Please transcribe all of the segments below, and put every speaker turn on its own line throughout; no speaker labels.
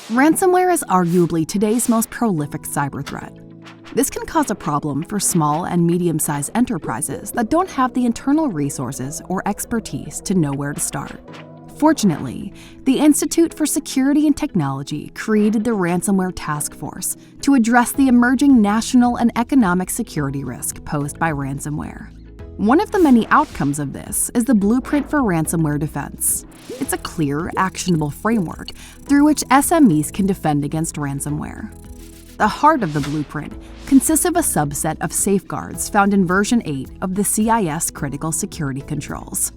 Ransomware is arguably today's most prolific cyber threat. This can cause a problem for small and medium-sized enterprises that don't have the internal resources or expertise to know where to start. Fortunately, the Institute for Security and Technology created the Ransomware Task Force to address the emerging national and economic security risk posed by ransomware. One of the many outcomes of this is the Blueprint for Ransomware Defense. It's a clear, actionable framework through which SMEs can defend against ransomware. The heart of the blueprint consists of a subset of safeguards found in version 8 of the CIS Critical Security Controls.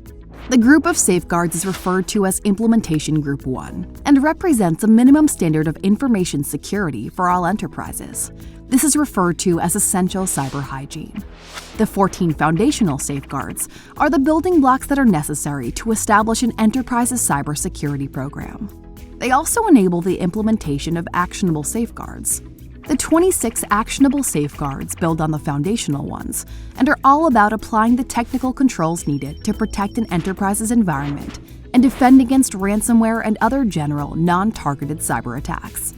The group of safeguards is referred to as Implementation Group 1 and represents a minimum standard of information security for all enterprises. This is referred to as essential cyber hygiene. The 14 foundational safeguards are the building blocks that are necessary to establish an enterprise's cybersecurity program. They also enable the implementation of actionable safeguards. The 26 actionable safeguards build on the foundational ones and are all about applying the technical controls needed to protect an enterprise's environment and defend against ransomware and other general, non-targeted cyber attacks.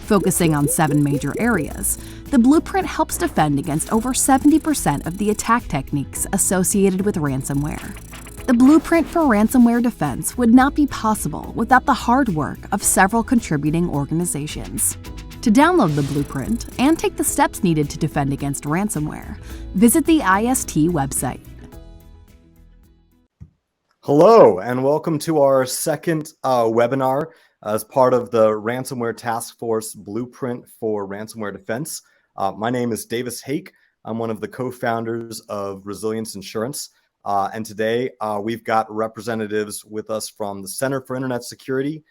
Focusing on 7 major areas, the blueprint helps defend against over 70% of the attack techniques associated with ransomware. The Blueprint for Ransomware Defense would not be possible without the hard work of several contributing organizations. To download the blueprint and take the steps needed to defend against ransomware, visit the IST website.
Hello, and welcome to our second webinar as part of the Ransomware Task Force Blueprint for Ransomware Defense. My name is Hake. I'm one of the co-founders of Resilience Insurance. And today we've got representatives with us from the Center for Internet Security,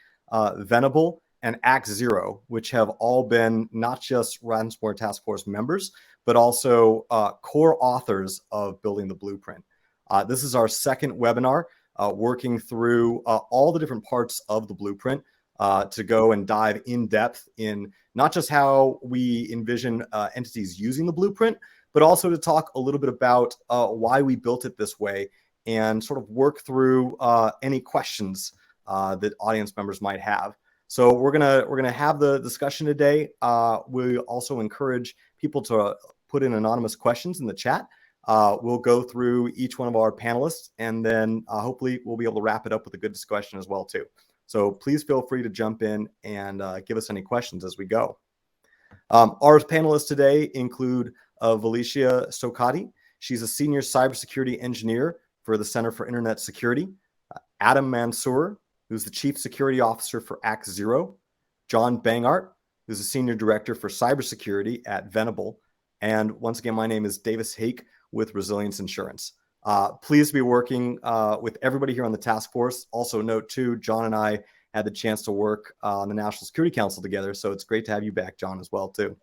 Venable, and ActZero, which have all been not just Ransomware Task Force members, but also core authors of building the blueprint. This is our second webinar working through all the different parts of the blueprint to go and dive in depth in not just how we envision entities using the blueprint, but also to talk a little bit about why we built it this way and sort of work through any questions that audience members might have. So we're gonna have the discussion today. We also encourage people to put in anonymous questions in the chat. We'll go through each one of our panelists, and then hopefully we'll be able to wrap it up with a good discussion as well too. So please feel free to jump in and give us any questions as we go. Our panelists today include Valecia Stocchetti. She's a senior cybersecurity engineer for the Center for Internet Security. Adam Mansour, who's the Chief Security Officer for ActZero, John Banghart, who's a Senior Director for Cybersecurity at Venable, and once again, my name is Hake with Resilience Insurance. Pleased to be working with everybody here on the task force. Also note too, John and I had the chance to work on the National Security Council together, so it's great to have you back, John, as well too.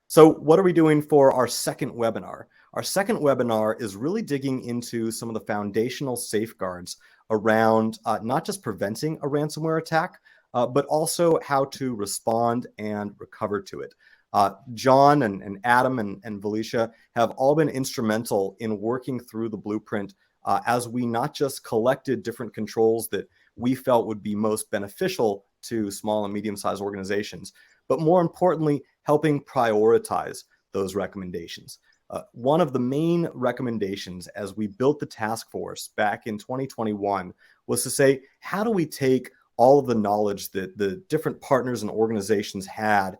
So what are we doing for our second webinar? Our second webinar is really digging into some of the foundational safeguards around not just preventing a ransomware attack, but also how to respond and recover to it. John and Adam and Valecia have all been instrumental in working through the blueprint as we not just collected different controls that we felt would be most beneficial to small and medium-sized organizations, but more importantly, helping prioritize those recommendations. One of the main recommendations as we built the task force back in 2021 was to say, how do we take all of the knowledge that the different partners and organizations had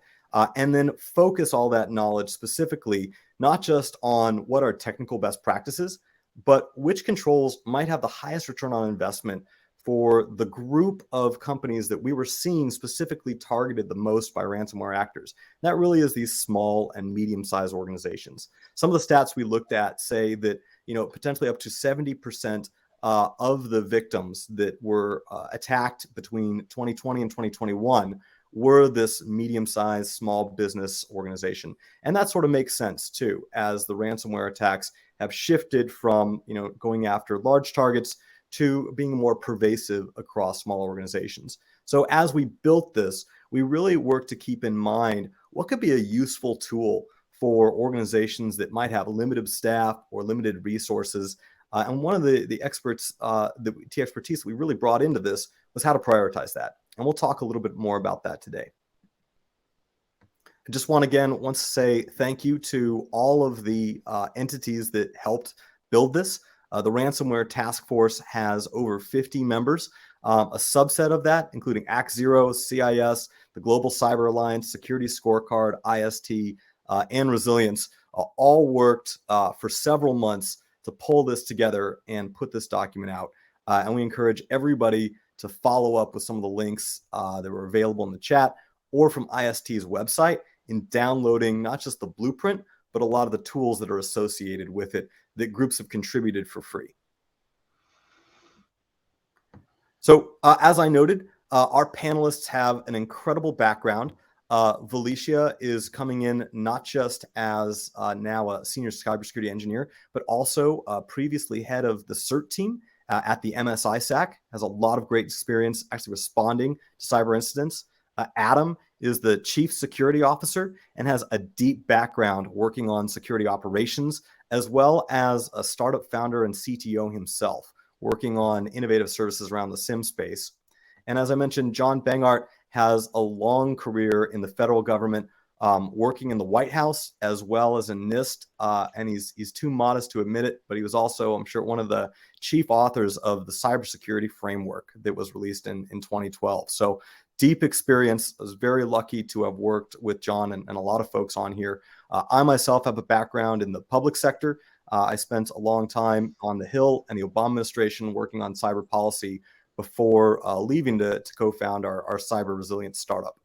and then focus all that knowledge specifically, not just on what are technical best practices, but which controls might have the highest return on investment for the group of companies that we were seeing specifically targeted the most by ransomware actors. That really is these small and medium-sized organizations. Some of the stats we looked at say that, potentially up to 70% of the victims that were attacked between 2020 and 2021 were this medium-sized small business organization. And that sort of makes sense too, as the ransomware attacks have shifted from, going after large targets to being more pervasive across small organizations. So as we built this, we really worked to keep in mind what could be a useful tool for organizations that might have limited staff or limited resources. And one of the expertise that we really brought into this was how to prioritize that. And we'll talk a little bit more about that today. I just want to say thank you to all of the entities that helped build this. The ransomware task force has over 50 members. A subset of that, including ActZero, CIS, the Global Cyber Alliance, Security Scorecard, IST, and Resilience, all worked for several months to pull this together and put this document out. And we encourage everybody to follow up with some of the links that were available in the chat or from IST's website in downloading not just the blueprint, but a lot of the tools that are associated with it that groups have contributed for free. So as I noted, our panelists have an incredible background. Valecia is coming in not just as now a senior cybersecurity engineer, but also previously head of the CERT team at the MSISAC, has a lot of great experience actually responding to cyber incidents. Adam is the chief security officer and has a deep background working on security operations, as well as a startup founder and CTO himself, working on innovative services around the SIM space. And as I mentioned, John Banghart has a long career in the federal government, working in the White House as well as in NIST, and he's too modest to admit it, but he was also, I'm sure, one of the chief authors of the cybersecurity framework that was released in 2012. So deep experience. I was very lucky to have worked with John and a lot of folks on here. I myself have a background in the public sector. I spent a long time on the Hill and the Obama administration working on cyber policy before leaving to co-found our cyber resilience startup.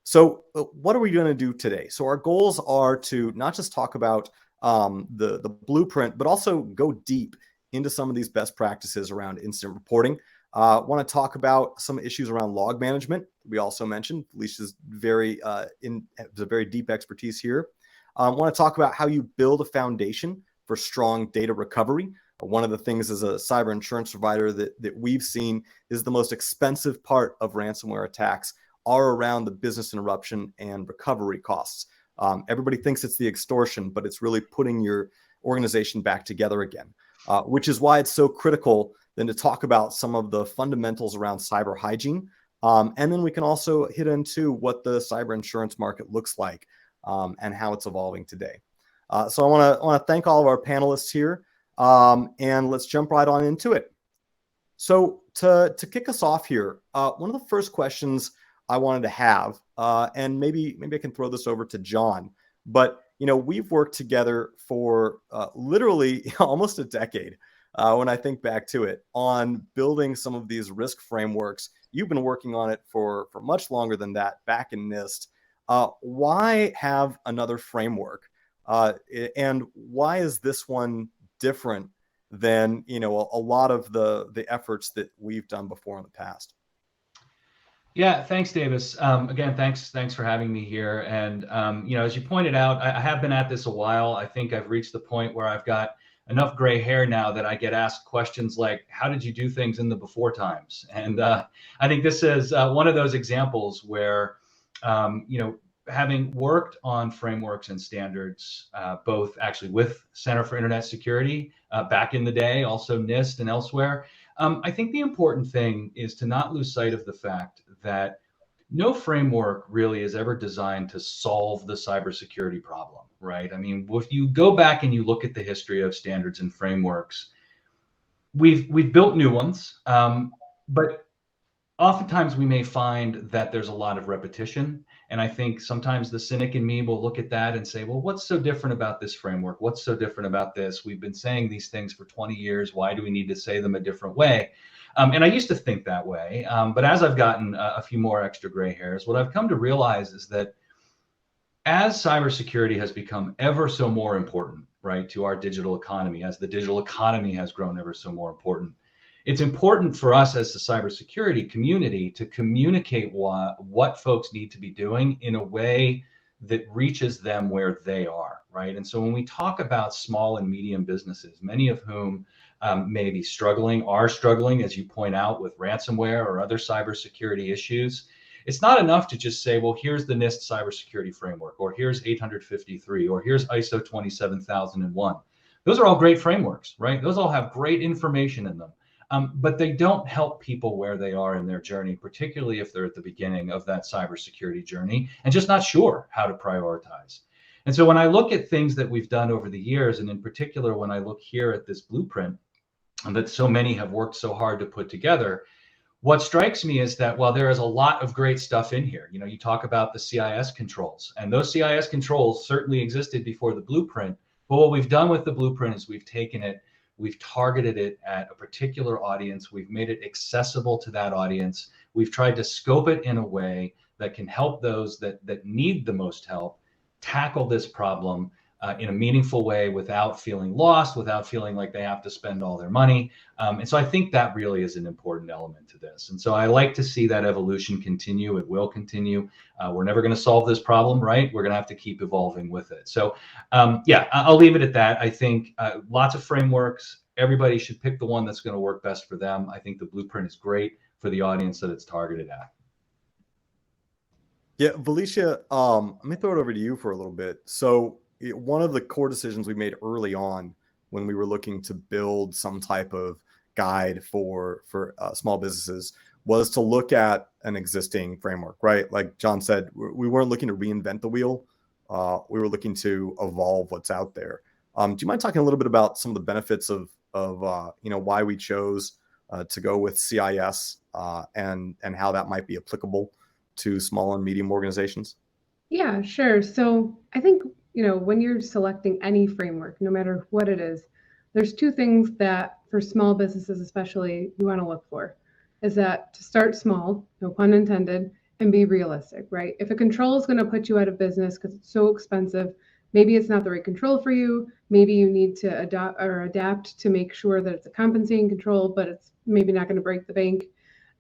So what are we going to do today? So our goals are to not just talk about the blueprint, but also go deep into some of these best practices around incident reporting. Want to talk about some issues around log management. We also mentioned Felicia's has a very deep expertise here. Want to talk about how you build a foundation for strong data recovery. One of the things as a cyber insurance provider that we've seen is the most expensive part of ransomware attacks are around the business interruption and recovery costs. Everybody thinks it's the extortion, but it's really putting your organization back together again, which is why it's so critical then to talk about some of the fundamentals around cyber hygiene. And then we can also hit into what the cyber insurance market looks like and how it's evolving today. So I want to thank all of our panelists here, and let's jump right on into it. So to kick us off here, one of the first questions I wanted to have, and maybe I can throw this over to John, but we've worked together for literally almost a decade. When I think back to it, on building some of these risk frameworks. You've been working on it for much longer than that, back in NIST. Why have another framework? And why is this one different than a lot of the efforts that we've done before in the past?
Yeah, thanks, Davis. Again, thanks for having me here. And as you pointed out, I have been at this a while. I think I've reached the point where I've got enough gray hair now that I get asked questions like, how did you do things in the before times? And I think this is one of those examples where, having worked on frameworks and standards, both actually with Center for Internet Security back in the day, also NIST and elsewhere, I think the important thing is to not lose sight of the fact that no framework really is ever designed to solve the cybersecurity problem, right? I mean, if you go back and you look at the history of standards and frameworks, we've built new ones, but oftentimes we may find that there's a lot of repetition. And I think sometimes the cynic in me will look at that and say, well, what's so different about this framework? What's so different about this? We've been saying these things for 20 years. Why do we need to say them a different way? And I used to think that way. But as I've gotten a few more extra gray hairs, what I've come to realize is that as cybersecurity has become ever so more important, right, to our digital economy, as the digital economy has grown ever so more important, it's important for us as the cybersecurity community to communicate what folks need to be doing in a way that reaches them where they are, right? And so when we talk about small and medium businesses, many of whom may be struggling, are struggling, as you point out, with ransomware or other cybersecurity issues, it's not enough to just say, well, here's the NIST cybersecurity framework, or here's 853, or here's ISO 27001. Those are all great frameworks, right? Those all have great information in them. but they don't help people where they are in their journey, particularly if they're at the beginning of that cybersecurity journey and just not sure how to prioritize. And so when I look at things that we've done over the years, and in particular, when I look here at this blueprint that so many have worked so hard to put together, what strikes me is that while there is a lot of great stuff in here, you talk about the CIS controls, and those CIS controls certainly existed before the blueprint. But what we've done with the blueprint is we've taken it, we've targeted it at a particular audience, we've made it accessible to that audience, we've tried to scope it in a way that can help those that need the most help tackle this problem in a meaningful way without feeling lost, without feeling like they have to spend all their money. And so I think that really is an important element to this. And so I like to see that evolution continue. It will continue. We're never going to solve this problem, right? We're going to have to keep evolving with it. So yeah, I'll leave it at that. I think lots of frameworks. Everybody should pick the one that's going to work best for them. I think the blueprint is great for the audience that it's targeted at.
Yeah, Valecia, let me throw it over to you for a little bit. So one of the core decisions we made early on when we were looking to build some type of guide for small businesses was to look at an existing framework, right? Like John said, we weren't looking to reinvent the wheel. We were looking to evolve what's out there. Do you mind talking a little bit about some of the benefits of why we chose to go with CIS and how that might be applicable to small and medium organizations?
Yeah, sure. So I think, when you're selecting any framework, no matter what it is, there's two things that for small businesses especially you want to look for, is that to start small, no pun intended, and be realistic, right? If a control is going to put you out of business because it's so expensive, maybe it's not the right control for you. Maybe you need to adapt to make sure that it's a compensating control, but it's maybe not going to break the bank.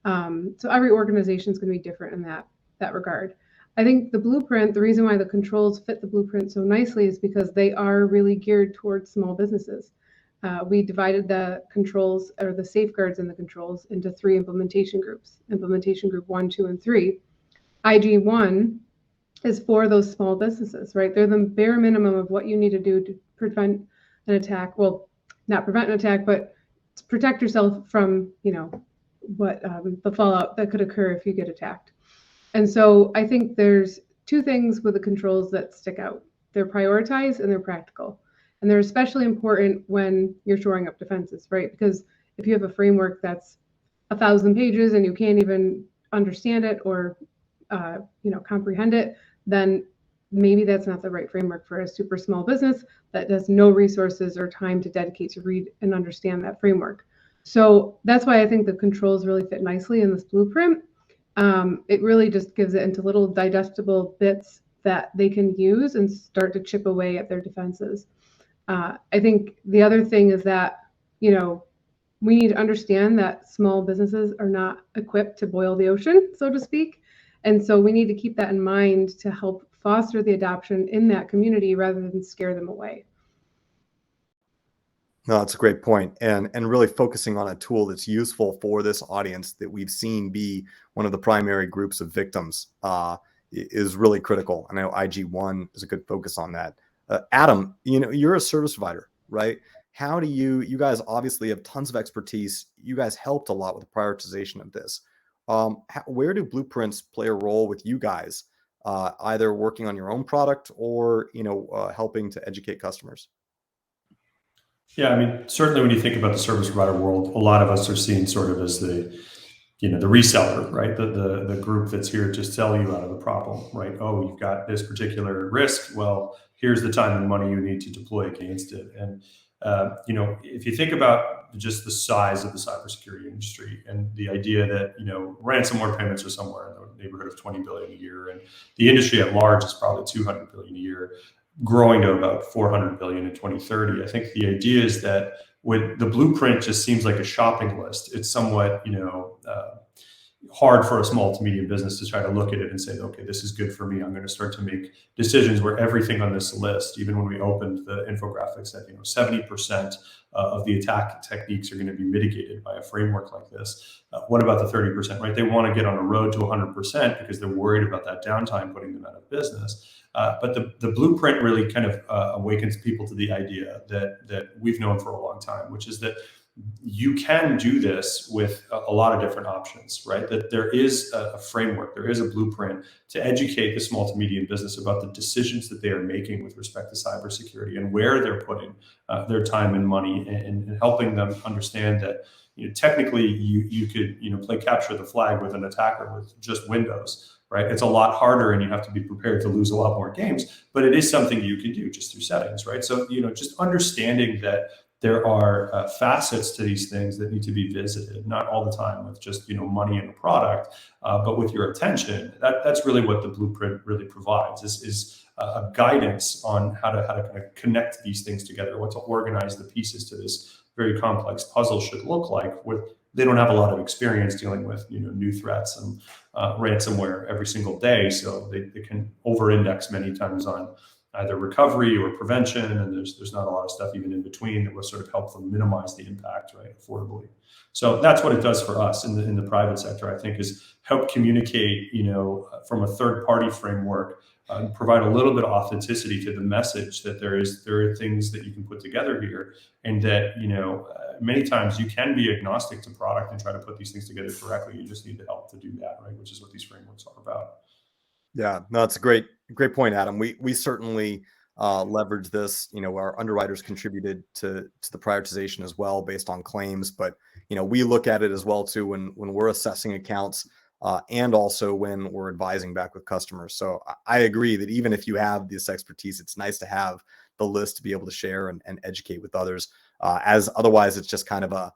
So every organization is going to be different in that regard. I think the blueprint, the reason why the controls fit the blueprint so nicely is because they are really geared towards small businesses. We divided the controls, or the safeguards in the controls, into 3 implementation groups. Implementation group 1, 2, and 3. IG1 is for those small businesses, right? They're the bare minimum of what you need to do to prevent an attack. Well, not prevent an attack, but to protect yourself from, what the fallout that could occur if you get attacked. And so I think there's 2 things with the controls that stick out. They're prioritized and they're practical. And they're especially important when you're shoring up defenses, right? Because if you have a framework that's 1,000 pages and you can't even understand it or comprehend it, then maybe that's not the right framework for a super small business that has no resources or time to dedicate to read and understand that framework. So that's why I think the controls really fit nicely in this blueprint. It really just gives it into little digestible bits that they can use and start to chip away at their defenses. I think the other thing is that, we need to understand that small businesses are not equipped to boil the ocean, so to speak. And so we need to keep that in mind to help foster the adoption in that community rather than scare them away.
No, that's a great point. And really focusing on a tool that's useful for this audience that we've seen be one of the primary groups of victims is really critical. I know IG1 is a good focus on that. Adam, you're a service provider, right? How do you guys obviously have tons of expertise. You guys helped a lot with the prioritization of this. Where do blueprints play a role with you guys, either working on your own product or, helping to educate customers?
Yeah, I mean, certainly when you think about the service provider world, a lot of us are seen sort of as the reseller, right? The group that's here to sell you out of the problem, right? Oh, you've got this particular risk. Well, here's the time and money you need to deploy against it. And, if you think about just the size of the cybersecurity industry and the idea that, ransomware payments are somewhere in the neighborhood of 20 billion a year, and the industry at large is probably 200 billion a year, growing to about 400 billion in 2030. I think the idea is that with the blueprint just seems like a shopping list. It's somewhat, hard for a small to medium business to try to look at it and say, okay, this is good for me. I'm going to start to make decisions where everything on this list, even when we opened the infographic, said, 70% of the attack techniques are going to be mitigated by a framework like this. What about the 30%, right? They want to get on a road to 100% because they're worried about that downtime putting them out of business. But the blueprint really kind of awakens people to the idea that we've known for a long time, which is that you can do this with a lot of different options, right? That there is a framework, there is a blueprint to educate the small to medium business about the decisions that they are making with respect to cybersecurity and where they're putting their time and money, and helping them understand that, technically you could, play capture the flag with an attacker with just Windows, right? It's a lot harder, and you have to be prepared to lose a lot more games, but it is something you can do just through settings, right? So, just understanding that there are facets to these things that need to be visited, not all the time with just, money and a product, but with your attention. That's really what the blueprint really provides, is a guidance on how to kind of connect these things together, what to organize the pieces to this very complex puzzle should look like. They don't have a lot of experience dealing with, new threats and ransomware every single day, so they can over-index many times on either recovery or prevention, and there's not a lot of stuff even in between that will sort of help them minimize the impact, right, affordably. So that's what it does for us in the private sector, I think, is help communicate, from a third-party framework, provide a little bit of authenticity to the message that there are things that you can put together here, and that, many times you can be agnostic to product and try to put these things together correctly. You just need the help to do that, right, which is what these frameworks are about.
Yeah, no, it's a great point, Adam. We certainly leverage this. Our underwriters contributed to the prioritization as well based on claims, but we look at it as well too when we're assessing accounts, and also when we're advising back with customers. So I agree that even if you have this expertise, it's nice to have the list to be able to share and educate with others, as otherwise it's just kind of a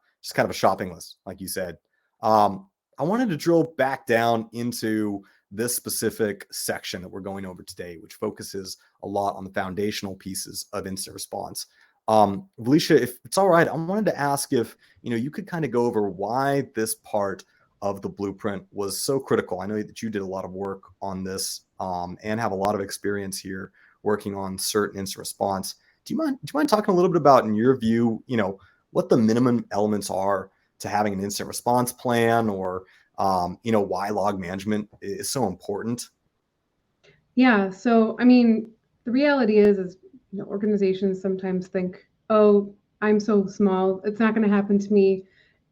shopping list, like you said. I wanted to drill back down into this specific section that we're going over today, which focuses a lot on the foundational pieces of incident response. Valecia, if it's all right, I wanted to ask if you could kind of go over why this part of the blueprint was so critical. I know that you did a lot of work on this, and have a lot of experience here working on certain incident response. Do you mind talking a little bit about, in your view, what the minimum elements are to having an incident response plan, or why log management is so important?
Yeah. So, I mean, the reality is, organizations sometimes think, oh, I'm so small, it's not going to happen to me.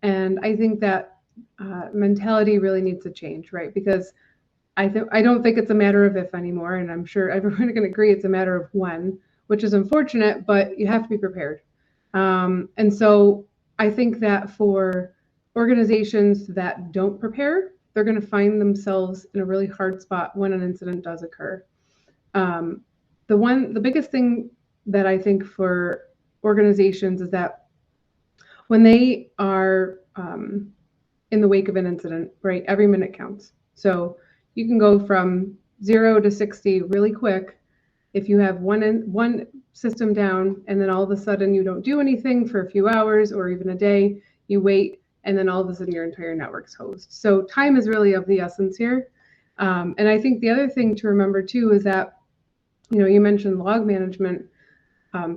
And I think that mentality really needs to change, right? Because I don't think it's a matter of if anymore. And I'm sure everyone can agree it's a matter of when, which is unfortunate, but you have to be prepared. And so I think that for organizations that don't prepare, they're going to find themselves in a really hard spot when an incident does occur. The biggest thing that I think for organizations is that when they are in the wake of an incident, right, every minute counts. So you can go from 0 to 60 really quick if you have one system down, and then all of a sudden you don't do anything for a few hours or even a day. You wait, and then all of a sudden your entire network's hosed. So time is really of the essence here. And I think the other thing to remember too is that, you mentioned log management.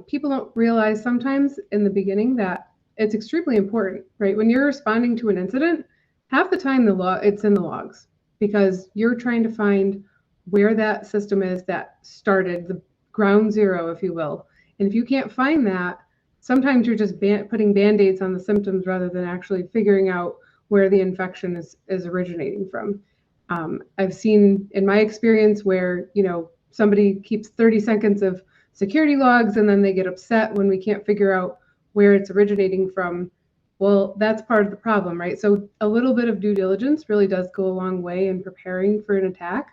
People don't realize sometimes in the beginning that it's extremely important, right? When you're responding to an incident, half the time it's in the logs, because you're trying to find where that system is that started, the ground zero, if you will. And if you can't find that, sometimes you're just putting Band-Aids on the symptoms rather than actually figuring out where the infection is originating from. I've seen in my experience where, somebody keeps 30 seconds of security logs and then they get upset when we can't figure out where it's originating from. Well, that's part of the problem, right? So a little bit of due diligence really does go a long way in preparing for an attack.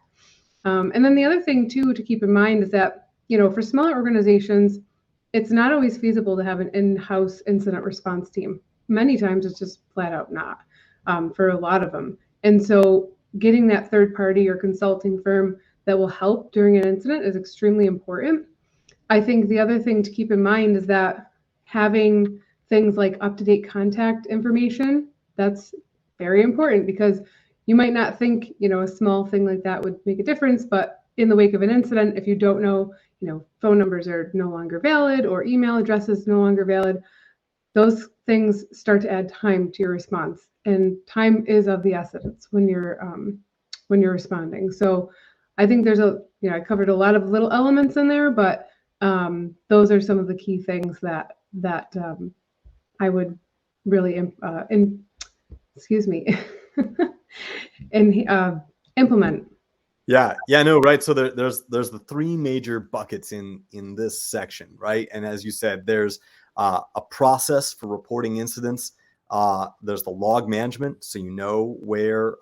And then the other thing too to keep in mind is that, for smaller organizations, it's not always feasible to have an in-house incident response team. Many times it's just flat out not, for a lot of them. And so getting that third party or consulting firm that will help during an incident is extremely important. I think the other thing to keep in mind is that having things like up-to-date contact information, that's very important, because you might not think, a small thing like that would make a difference, but in the wake of an incident, if you don't know, phone numbers are no longer valid or email addresses no longer valid, those things start to add time to your response. And time is of the essence when you're responding. So I think there's I covered a lot of little elements in there, but those are some of the key things that I would really excuse me, and implement.
Yeah, no, right. So there's the three major buckets in this section, right? And as you said, there's a process for reporting incidents. There's the log management, so you know where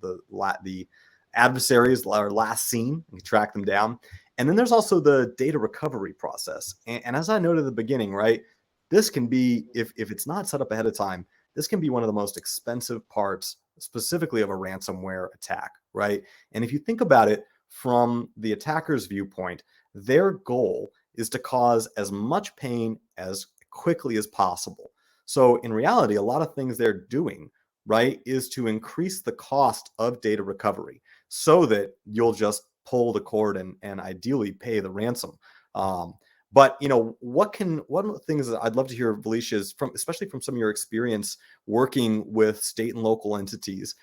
the adversaries are last seen, and you track them down. And then there's also the data recovery process. And as I noted at the beginning, right, this can be, if it's not set up ahead of time, this can be one of the most expensive parts, specifically of a ransomware attack, right? And if you think about it from the attacker's viewpoint, their goal is to cause as much pain as quickly as possible. So in reality, a lot of things they're doing, right, is to increase the cost of data recovery so that you'll just pull the cord and ideally pay the ransom. But what of the things that I'd love to hear, Valecia, is especially from some of your experience working with state and local entities,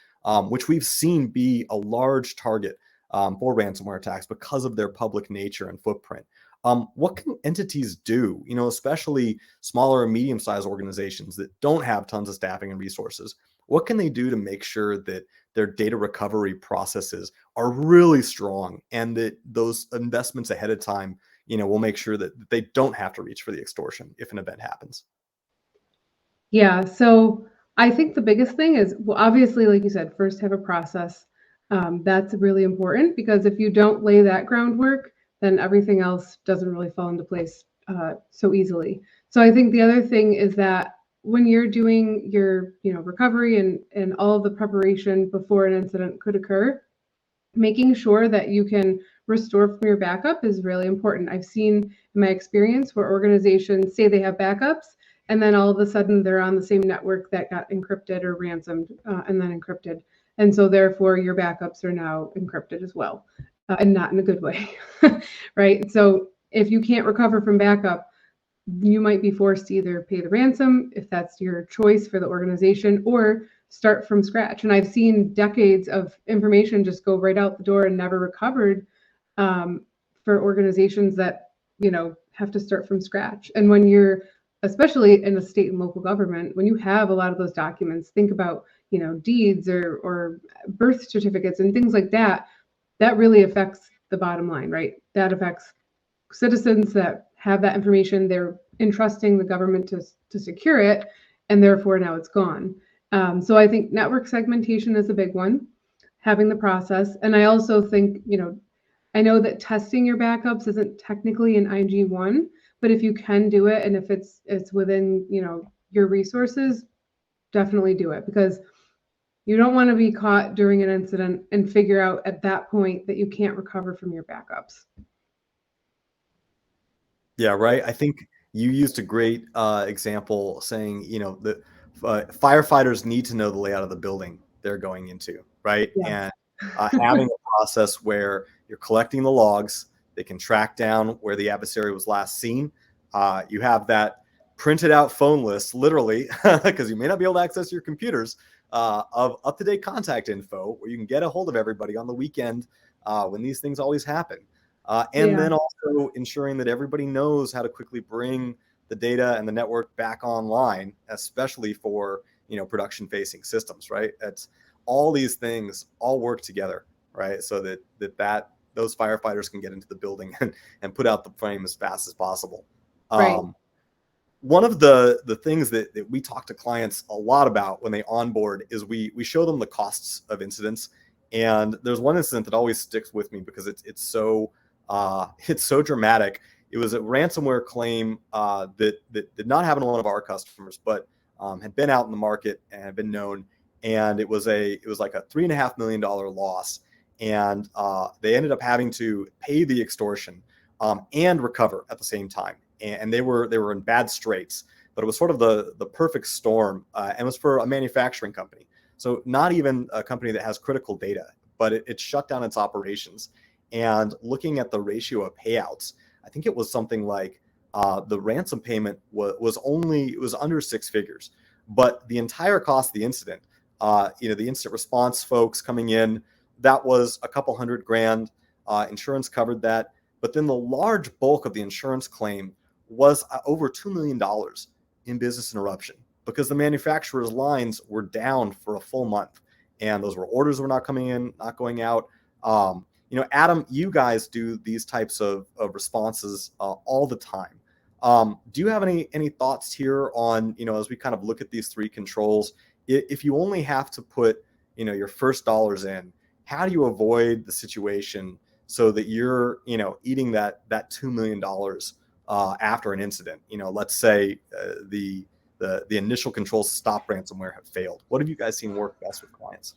which we've seen be a large target for ransomware attacks because of their public nature and footprint. What can entities do, especially smaller and medium-sized organizations that don't have tons of staffing and resources? What can they do to make sure that their data recovery processes are really strong and that those investments ahead of time, will make sure that they don't have to reach for the extortion if an event happens?
Yeah, so I think the biggest thing is, well, obviously, like you said, first have a process. That's really important because if you don't lay that groundwork, then everything else doesn't really fall into place so easily. So I think the other thing is that when you're doing your, recovery and all of the preparation before an incident could occur, making sure that you can restore from your backup is really important. I've seen in my experience where organizations say they have backups and then all of a sudden they're on the same network that got encrypted or ransomed and then encrypted. And so therefore your backups are now encrypted as well, and not in a good way, right? So if you can't recover from backup, you might be forced to either pay the ransom if that's your choice for the organization, or start from scratch. And I've seen decades of information just go right out the door and never recovered, for organizations that have to start from scratch. And when you're, especially in a state and local government, when you have a lot of those documents, think about deeds or birth certificates and things like that. That really affects the bottom line, right? That affects citizens that have that information. They're entrusting the government to secure it, and therefore now it's gone. So I think network segmentation is a big one, having the process. And I also think, I know that testing your backups isn't technically an IG1, but if you can do it and if it's within, your resources, definitely do it, because you don't want to be caught during an incident and figure out at that point that you can't recover from your backups.
Yeah, right. I think you used a great example saying, that firefighters need to know the layout of the building they're going into, right?
Yeah.
And having a process where you're collecting the logs, they can track down where the adversary was last seen. You have that printed out phone list, literally, because you may not be able to access your computers, of up-to-date contact info where you can get a hold of everybody on the weekend when these things always happen. And then also ensuring that everybody knows how to quickly bring the data and the network back online, especially for production facing systems, right? That's all these things all work together, right? So that those firefighters can get into the building and put out the flame as fast as possible.
Right.
One of the things that we talk to clients a lot about when they onboard is we show them the costs of incidents. And there's one incident that always sticks with me because it's so dramatic. It was a ransomware claim that did not happen to one of our customers, but had been out in the market and had been known. And it was like a $3.5 million loss. And they ended up having to pay the extortion and recover at the same time. And they were in bad straits, but it was sort of the perfect storm, and it was for a manufacturing company. So not even a company that has critical data, but it shut down its operations. And looking at the ratio of payouts, I think it was something like the ransom payment was under six figures, but the entire cost of the incident, the incident response folks coming in, that was a couple $100,000. Insurance covered that, but then the large bulk of the insurance claim was over $2 million in business interruption, because the manufacturer's lines were down for a full month, and those were orders were not coming in, not going out. Adam, you guys do these types of responses all the time. Do you have any thoughts here on, as we kind of look at these three controls, if you only have to put, your first dollars in, how do you avoid the situation so that you're, eating that $2 million after an incident? Let's say the initial controls to stop ransomware have failed. What have you guys seen work best with clients?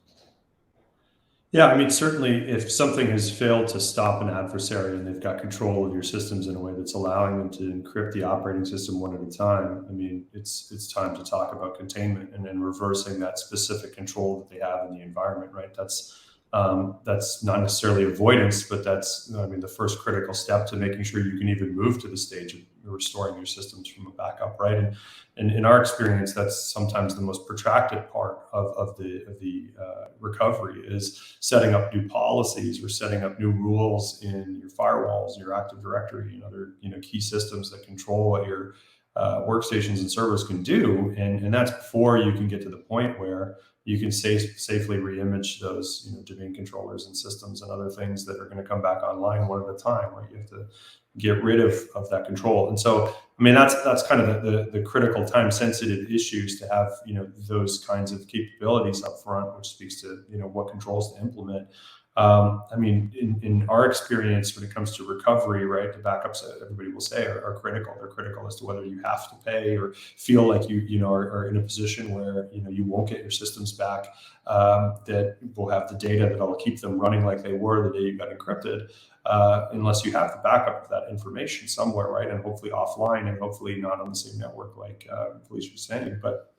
Yeah, I mean, certainly if something has failed to stop an adversary and they've got control of your systems in a way that's allowing them to encrypt the operating system one at a time, I mean, it's time to talk about containment and then reversing that specific control that they have in the environment, right? That's not necessarily avoidance, but that's, the first critical step to making sure you can even move to the stage of restoring your systems from a backup, right? And in our experience, that's sometimes the most protracted part of the recovery is setting up new policies or setting up new rules in your firewalls, your Active Directory, and other key systems that control what your workstations and servers can do, and that's before you can get to the point where you can safely reimage those domain controllers and systems and other things that are going to come back online one at a time, right? You have to get rid of that control. And so, that's kind of the critical time sensitive issues to have, those kinds of capabilities up front, which speaks to, what controls to implement. In our experience, when it comes to recovery, right, the backups, everybody will say are critical. They're critical as to whether you have to pay or feel like you are in a position where you won't get your systems back, that will have the data that'll keep them running like they were the day you got encrypted, unless you have the backup of that information somewhere, right, and hopefully offline and hopefully not on the same network like Valecia was saying, but.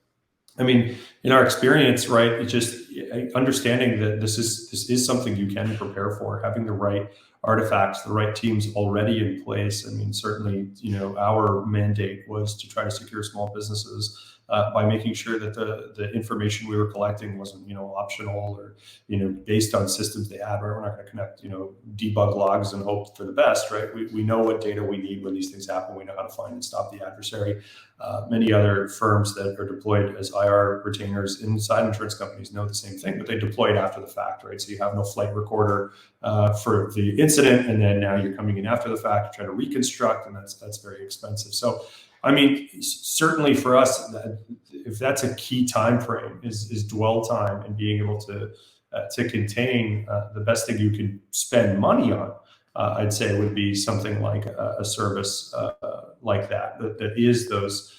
In our experience, right, it's just understanding that this is something you can prepare for, having the right artifacts, the right teams already in place. Certainly, our mandate was to try to secure small businesses by making sure that the information we were collecting wasn't, optional or, based on systems they had, right? We're not going to connect, debug logs and hope for the best, right? We know what data we need when these things happen. We know how to find and stop the adversary. Many other firms that are deployed as IR retainers inside insurance companies know the same thing, but they deploy it after the fact, right? So you have no flight recorder for the incident, and then now you're coming in after the fact to try to reconstruct, and that's very expensive. So, certainly for us, if that's a key time frame, is dwell time and being able to contain, the best thing you can spend money on, I'd say would be something like a service like that is those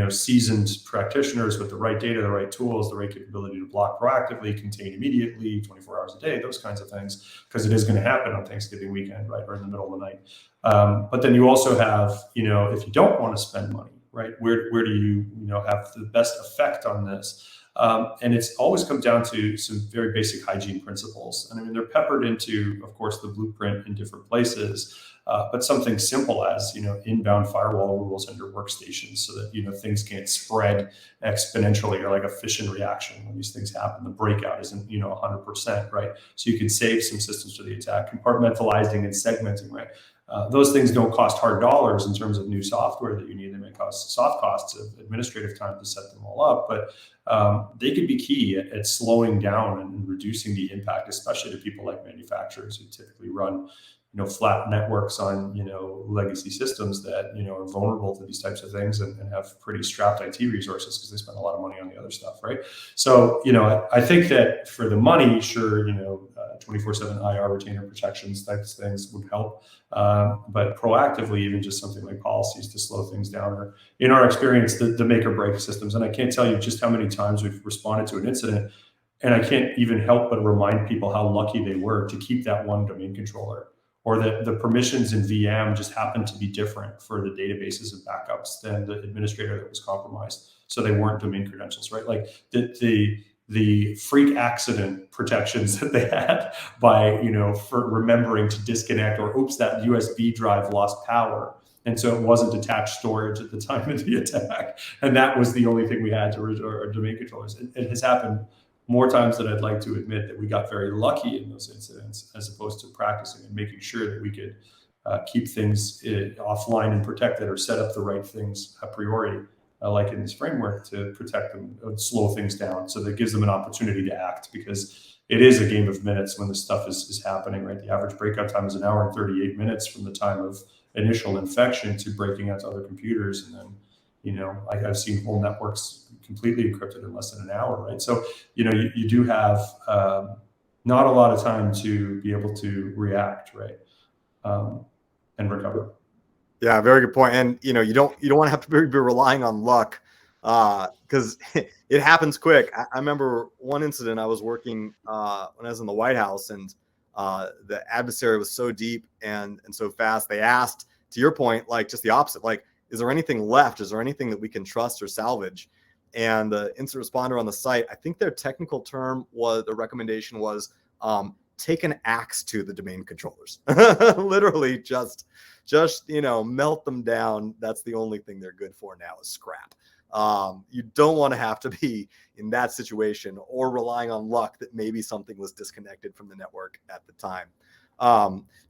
seasoned practitioners with the right data, the right tools, the right capability to block proactively, contain immediately, 24 hours a day, those kinds of things, because it is going to happen on Thanksgiving weekend, right, or in the middle of the night. But then you also have, if you don't want to spend money, right, where do you, have the best effect on this? And it's always come down to some very basic hygiene principles. And they're peppered into, of course, the blueprint in different places, but something simple as, inbound firewall rules on your workstations so that, things can't spread exponentially or like a fission reaction when these things happen. The breakout isn't, 100%, right? So you can save some systems to the attack, compartmentalizing and segmenting, right? Those things don't cost hard dollars in terms of new software that you need. They may cost soft costs of administrative time to set them all up, but they could be key at slowing down and reducing the impact, especially to people like manufacturers who typically run, flat networks on, legacy systems that, are vulnerable to these types of things and have pretty strapped IT resources because they spend a lot of money on the other stuff, right? So, I think that for the money, sure, 24/7 IR retainer protections, types of things would help. But proactively, even just something like policies to slow things down, or in our experience, the make or break systems. And I can't tell you just how many times we've responded to an incident, and I can't even help but remind people how lucky they were to keep that one domain controller, or that the permissions in VM just happened to be different for the databases and backups than the administrator that was compromised. So they weren't domain credentials, right? Like the freak accident protections that they had by, for remembering to disconnect, or oops, that USB drive lost power. And so it wasn't attached storage at the time of the attack. And that was the only thing we had to restore our domain controllers. It has happened more times than I'd like to admit that we got very lucky in those incidents, as opposed to practicing and making sure that we could keep things offline and protected, or set up the right things a priori. like in this framework, to protect them, slow things down, so that gives them an opportunity to act, because it is a game of minutes when this stuff is happening, right? The average breakout time is 1 hour and 38 minutes from the time of initial infection to breaking out to other computers. And then, I've seen whole networks completely encrypted in less than an hour, right? So, you do have not a lot of time to be able to react, right? And recover.
Yeah, very good point. And you don't want to have to be relying on luck, because it happens quick. I remember one incident. I was working when I was in the White House, and the adversary was so deep and so fast. They asked, to your point, like just the opposite. Like, is there anything left? Is there anything that we can trust or salvage? And the incident responder on the site, I think their technical term was, the recommendation was, take an axe to the domain controllers. Literally just melt them down. That's the only thing they're good for now, is scrap. You don't want to have to be in that situation or relying on luck that maybe something was disconnected from the network at the time.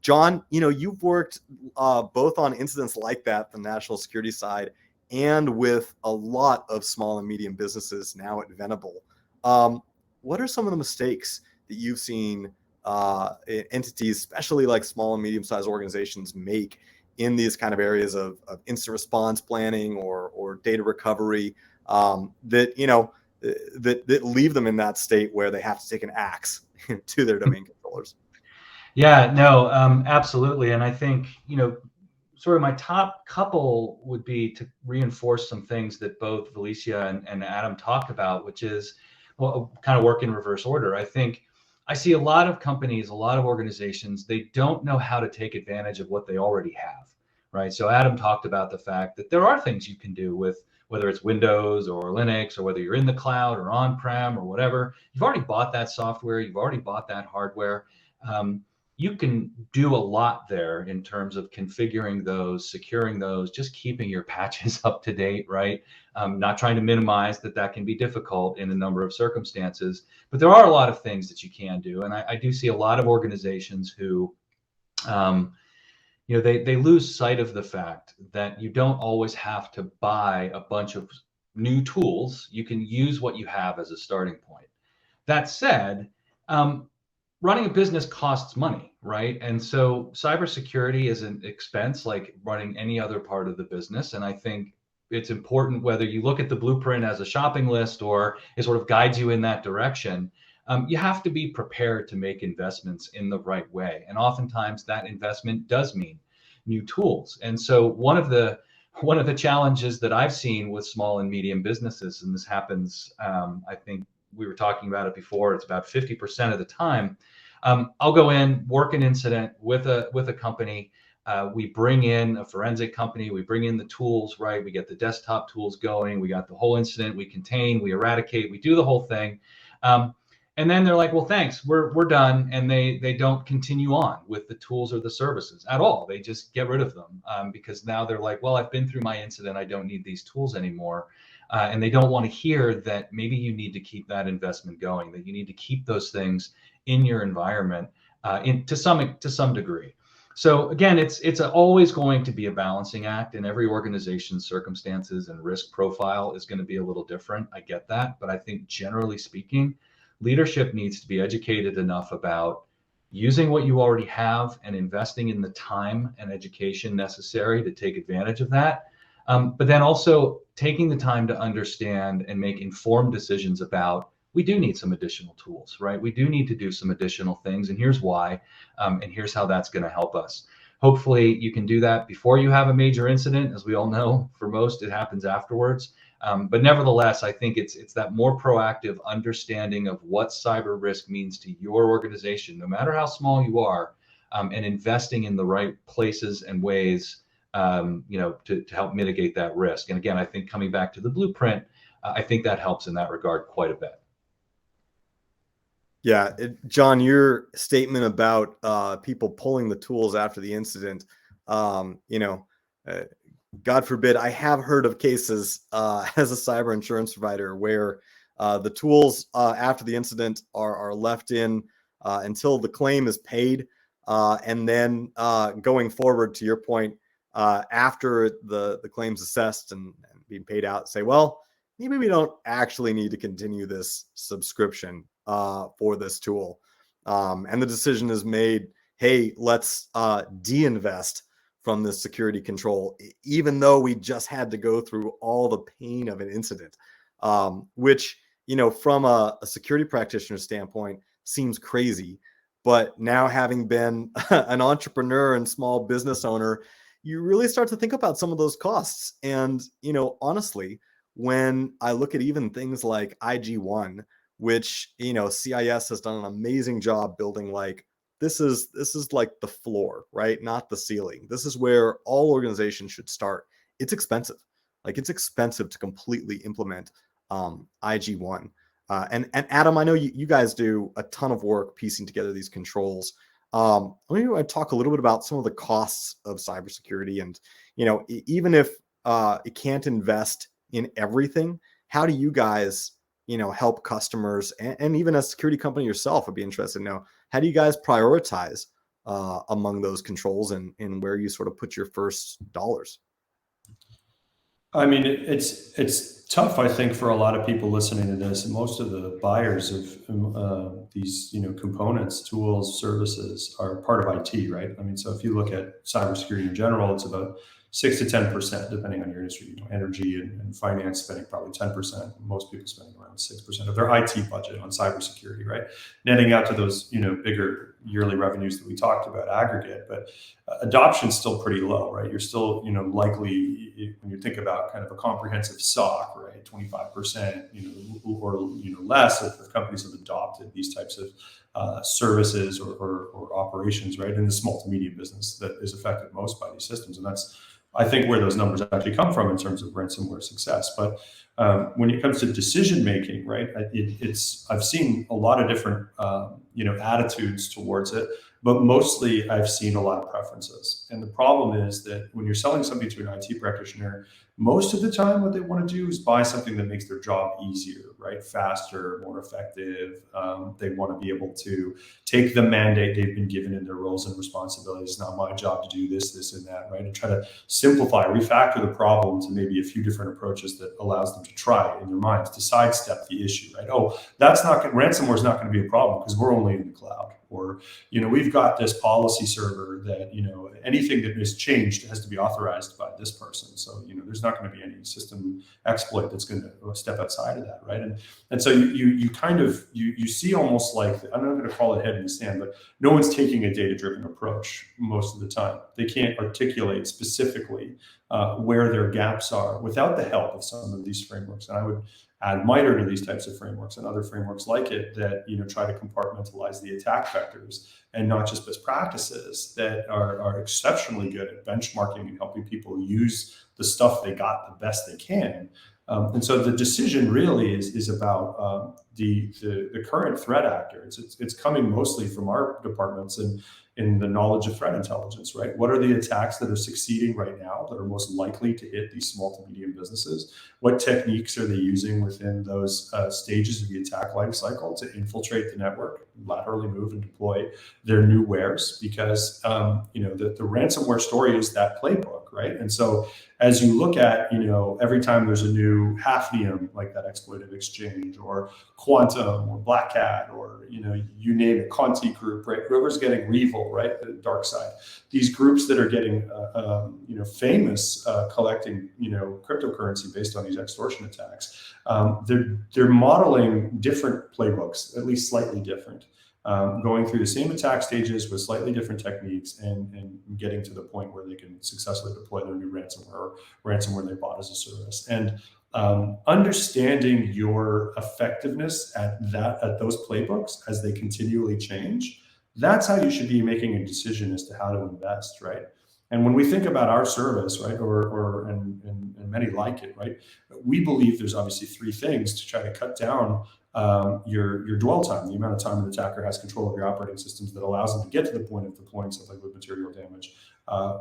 John, you've worked both on incidents like that, the national security side, and with a lot of small and medium businesses now at Venable. What are some of the mistakes that you've seen entities, especially like small and medium-sized organizations, make in these kind of areas of instant response planning or data recovery, that leave them in that state where they have to take an axe to their domain controllers?
Yeah, no, absolutely. And I think, sort of my top couple would be to reinforce some things that both Valecia and Adam talked about, which is, well, kind of work in reverse order. I think I see a lot of companies, a lot of organizations, they don't know how to take advantage of what they already have, right? So Adam talked about the fact that there are things you can do with, whether it's Windows or Linux, or whether you're in the cloud or on-prem or whatever. You've already bought that software, you've already bought that hardware. You can do a lot there in terms of configuring those, securing those, just keeping your patches up to date, right? Not trying to minimize that can be difficult in a number of circumstances, but there are a lot of things that you can do. And I do see a lot of organizations who, they lose sight of the fact that you don't always have to buy a bunch of new tools. You can use what you have as a starting point. That said, running a business costs money, right? And so cybersecurity is an expense like running any other part of the business. And I think it's important, whether you look at the blueprint as a shopping list or it sort of guides you in that direction, you have to be prepared to make investments in the right way. And oftentimes that investment does mean new tools. And so one of the challenges that I've seen with small and medium businesses, and this happens, I think we were talking about it before, it's about 50% of the time. I'll go in, work an incident with a company. We bring in a forensic company. We bring in the tools, right? We get the desktop tools going. We got the whole incident. We contain, we eradicate, we do the whole thing. And then they're like, well, thanks, we're done. And they don't continue on with the tools or the services at all. They just get rid of them because now they're like, well, I've been through my incident. I don't need these tools anymore. And they don't want to hear that maybe you need to keep that investment going, that you need to keep those things in your environment to some degree. So again, it's always going to be a balancing act, and every organization's circumstances and risk profile is going to be a little different. I get that, but I think generally speaking, leadership needs to be educated enough about using what you already have and investing in the time and education necessary to take advantage of that. But then also taking the time to understand and make informed decisions about, we do need some additional tools, right? We do need to do some additional things, and here's why, and here's how that's going to help us. Hopefully you can do that before you have a major incident. As we all know, for most, it happens afterwards. But nevertheless, I think it's that more proactive understanding of what cyber risk means to your organization, no matter how small you are, and investing in the right places and ways to help mitigate that risk. And again, I think coming back to the blueprint, I think that helps in that regard quite a bit.
Yeah, John, your statement about people pulling the tools after the incident, God forbid, I have heard of cases as a cyber insurance provider where the tools after the incident are left in until the claim is paid. And then going forward, to your point, after the claims assessed and being paid out, say, well, maybe we don't actually need to continue this subscription for this tool. And the decision is made, hey, let's de-invest from this security control, even though we just had to go through all the pain of an incident, which, from a security practitioner standpoint seems crazy. But now, having been an entrepreneur and small business owner, you really start to think about some of those costs. And, honestly, when I look at even things like IG1, which, CIS has done an amazing job building, like, this is like the floor, right? Not the ceiling. This is where all organizations should start. It's expensive. Like, it's expensive to completely implement IG1. And Adam, I know you guys do a ton of work piecing together these controls. Let me talk a little bit about some of the costs of cybersecurity, and even if it can't invest in everything, how do you guys help customers, and even as a security company yourself, I'd be interested to know, how do you guys prioritize among those controls, and where you sort of put your first dollars?
I mean, it's tough, I think, for a lot of people listening to this. Most of the buyers of these, components, tools, services are part of IT, right? I mean, so if you look at cybersecurity in general, it's about 6 to 10%, depending on your industry. Energy and finance spending probably 10%. Most people spending around 6% of their IT budget on cybersecurity, right? Netting out to those, bigger yearly revenues that we talked about, aggregate. But adoption is still pretty low, right? You're still, likely, when you think about kind of a comprehensive SOC, right, 25%, or less if companies have adopted these types of services or operations, right, in the small to medium business that is affected most by these systems. And that's, I think, where those numbers actually come from in terms of ransomware success. But when it comes to decision making, right, I've seen a lot of different attitudes towards it, but mostly I've seen a lot of preferences. And the problem is that when you're selling something to an IT practitioner, most of the time what they want to do is buy something that makes their job easier, right? Faster, more effective. They want to be able to take the mandate they've been given in their roles and responsibilities. It's not my job to do this, this, and that, right? And try to simplify, refactor the problem to maybe a few different approaches that allows them to try in their minds to sidestep the issue, right? Oh, ransomware is not going to be a problem because we're only in the cloud. Or, we've got this policy server that, anything that is changed has to be authorized by this person. So, there's not going to be any system exploit that's going to step outside of that, right? And so you kind of, you see almost like, I'm not going to call it head in the sand, but no one's taking a data-driven approach most of the time. They can't articulate specifically where their gaps are without the help of some of these frameworks. And I would add MITRE to these types of frameworks and other frameworks like it that try to compartmentalize the attack vectors, and not just best practices that are exceptionally good at benchmarking and helping people use the stuff they got the best they can. And so the decision really is about the current threat actor. It's coming mostly from our departments and in the knowledge of threat intelligence, right? What are the attacks that are succeeding right now that are most likely to hit these small to medium businesses? What techniques are they using within those stages of the attack life cycle to infiltrate the network, laterally move and deploy their new wares? Because the ransomware story is that playbook, right? And so as you look at, every time there's a new Hafnium, like that exploitive exchange, or Quantum, or Black Hat, or, you name it, Conti Group, right? Whoever's getting Revil, right? The dark side. These groups that are getting, famous collecting, cryptocurrency based on these extortion attacks, they're modeling different playbooks, at least slightly different. Going through the same attack stages with slightly different techniques and getting to the point where they can successfully deploy their new ransomware or ransomware they bought as a service. And understanding your effectiveness at those playbooks as they continually change, that's how you should be making a decision as to how to invest, right? And when we think about our service, right, and many like it, right, we believe there's obviously three things to try to cut down your dwell time, the amount of time an attacker has control of your operating systems that allows them to get to the point of deploying something with material damage,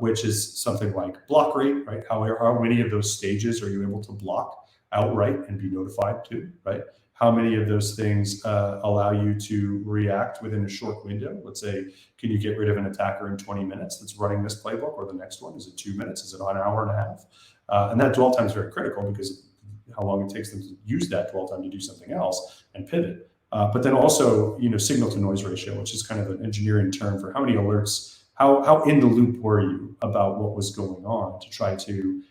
which is something like block rate, right? How many of those stages are you able to block outright and be notified to, right? How many of those things allow you to react within a short window? Let's say, can you get rid of an attacker in 20 minutes that's running this playbook, or the next one? Is it 2 minutes? Is it an hour and a half? And that dwell time is very critical, because how long it takes them to use that dwell time to do something else and pivot. But then also, signal to noise ratio, which is kind of an engineering term for how many alerts, how in the loop were you about what was going on, to try to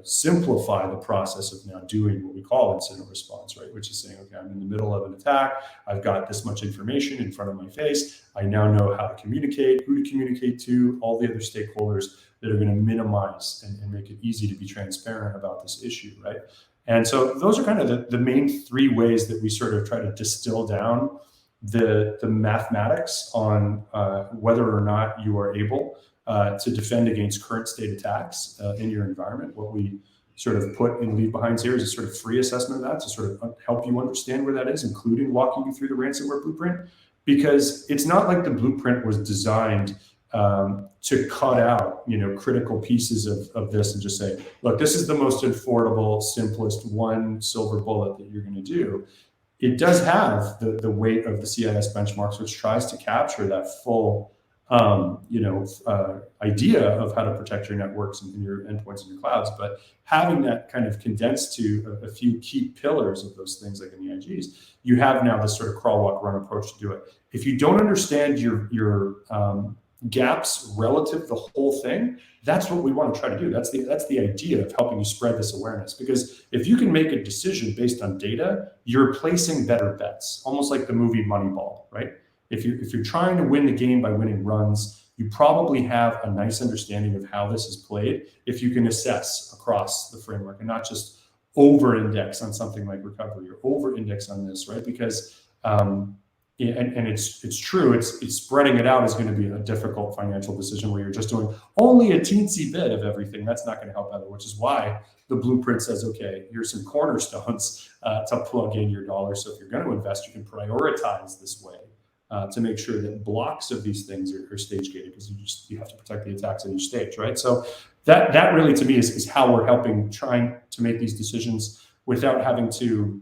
simplify the process of now doing what we call incident response, right? Which is saying, okay, I'm in the middle of an attack. I've got this much information in front of my face. I now know how to communicate, who to communicate to, all the other stakeholders that are going to minimize and make it easy to be transparent about this issue, right? And so those are kind of the main three ways that we sort of try to distill down the mathematics on whether or not you are able to defend against current state attacks in your environment. What we sort of put in Leave Behinds here is a sort of free assessment of that, to sort of help you understand where that is, including walking you through the ransomware blueprint, because it's not like the blueprint was designed to cut out, critical pieces of this and just say, look, this is the most affordable, simplest one silver bullet that you're going to do. It does have the weight of the CIS benchmarks, which tries to capture that full idea of how to protect your networks and your endpoints and your clouds, but having that kind of condensed to a few key pillars of those things, like in the IGs, you have now this sort of crawl, walk, run approach to do it. If you don't understand your gaps relative to the whole thing, that's what we want to try to do. That's the idea of helping you spread this awareness, because if you can make a decision based on data, you're placing better bets, almost like the movie Moneyball, right? If you're trying to win the game by winning runs, you probably have a nice understanding of how this is played if you can assess across the framework and not just over-index on something like recovery or over-index on this, right? Because and it's true, it's spreading it out is going to be a difficult financial decision where you're just doing only a teensy bit of everything. That's not going to help either, which is why the blueprint says, okay, here's some cornerstones to plug in your dollars. So if you're going to invest, you can prioritize this way. To make sure that blocks of these things are stage gated, because you have to protect the attacks at each stage, right? So that really, to me, is how we're trying to make these decisions without having to